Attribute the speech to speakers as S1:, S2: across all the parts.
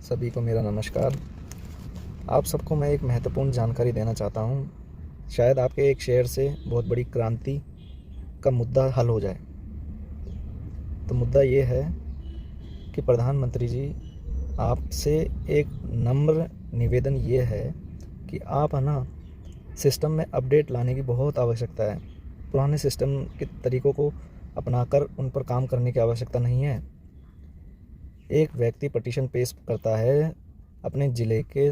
S1: सभी को मेरा नमस्कार। आप सबको मैं एक महत्वपूर्ण जानकारी देना चाहता हूँ। शायद आपके एक शेयर से बहुत बड़ी क्रांति का मुद्दा हल हो जाए। तो मुद्दा ये है कि प्रधानमंत्री जी, आपसे एक नम्र निवेदन ये है कि आप है ना, सिस्टम में अपडेट लाने की बहुत आवश्यकता है। पुराने सिस्टम के तरीक़ों को अपनाकर उन पर काम करने की आवश्यकता नहीं है। एक व्यक्ति पटिशन पेश करता है अपने ज़िले के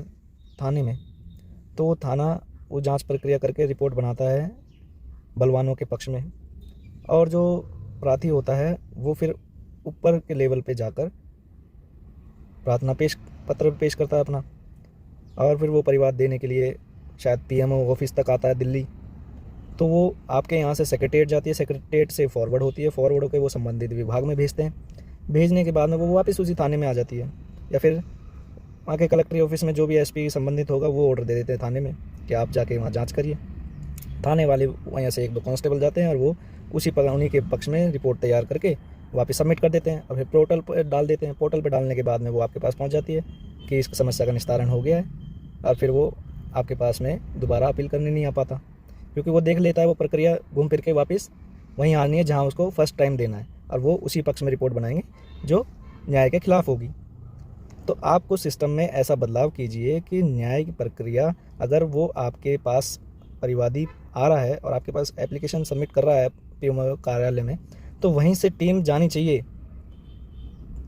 S1: थाने में, तो वो थाना वो जांच प्रक्रिया करके रिपोर्ट बनाता है बलवानों के पक्ष में, और जो अपराधी होता है वो फिर ऊपर के लेवल पे जाकर प्रार्थना पत्र पेश करता है अपना, और फिर वो परिवाद देने के लिए शायद पीएमओ ऑफिस तक आता है दिल्ली। तो वो आपके यहाँ से सेक्रेटेरिएट जाती है, सेक्रेटेरिएट से फॉरवर्ड होती है, फॉरवर्ड होकर वो संबंधित विभाग में भेजते हैं। भेजने के बाद में वो वापस उसी थाने में आ जाती है, या फिर वहाँ के कलेक्ट्री ऑफिस में जो भी एसपी संबंधित होगा वो ऑर्डर दे देते हैं थाने में कि आप जाके वहाँ जांच करिए। थाने वाले वहाँ से 1-2 कांस्टेबल जाते हैं और वो उन्हीं के पक्ष में रिपोर्ट तैयार करके वापस सबमिट कर देते हैं, और फिर पोर्टल पर डाल देते हैं। पोर्टल पर डालने के बाद में वो आपके पास पहुँच जाती है कि इस समस्या का निस्तारण हो गया है, और फिर वो आपके पास में दोबारा अपील करने नहीं आ पाता, क्योंकि वो देख लेता है वो प्रक्रिया घूम फिर के वापस वहीं आनी है जहाँ उसको फर्स्ट टाइम देना है, और वो उसी पक्ष में रिपोर्ट बनाएंगे जो न्याय के खिलाफ होगी। तो आपको सिस्टम में ऐसा बदलाव कीजिए कि न्याय की प्रक्रिया, अगर वो आपके पास परिवादी आ रहा है और आपके पास एप्लीकेशन सबमिट कर रहा है पीएमओ कार्यालय में, तो वहीं से टीम जानी चाहिए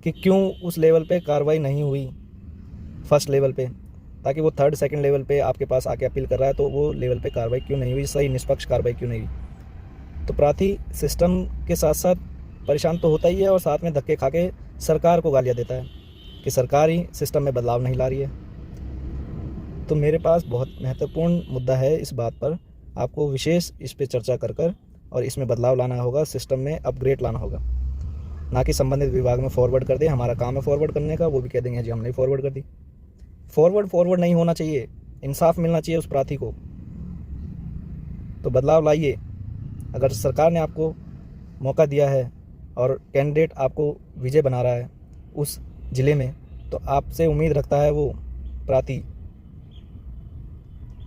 S1: कि क्यों उस लेवल पे कार्रवाई नहीं हुई फर्स्ट लेवल पे, ताकि वो थर्ड सेकंड लेवल पे आपके पास आके अपील कर रहा है तो वो लेवल पे कार्रवाई क्यों नहीं हुई, सही निष्पक्ष कार्रवाई क्यों नहीं हुई। तो प्रार्थी सिस्टम के साथ साथ परेशान तो होता ही है, और साथ में धक्के खा के सरकार को गालियाँ देता है कि सरकार ही सिस्टम में बदलाव नहीं ला रही है। तो मेरे पास बहुत महत्वपूर्ण मुद्दा है, इस बात पर आपको विशेष इस पे चर्चा कर और इसमें बदलाव लाना होगा, सिस्टम में अपग्रेड लाना होगा, ना कि संबंधित विभाग में फॉरवर्ड कर दे। हमारा काम है फॉरवर्ड करने का, वो भी कह देंगे जी हमने फॉरवर्ड कर दी। फॉरवर्ड नहीं होना चाहिए, इंसाफ मिलना चाहिए उस प्रार्थी को। तो बदलाव लाइए। अगर सरकार ने आपको मौका दिया है और कैंडिडेट आपको विजय बना रहा है उस ज़िले में, तो आपसे उम्मीद रखता है वो प्रार्थी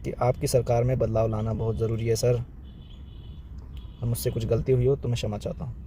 S1: कि आपकी सरकार में बदलाव लाना बहुत ज़रूरी है सर। और मुझसे कुछ गलती हुई हो तो मैं क्षमा चाहता हूँ।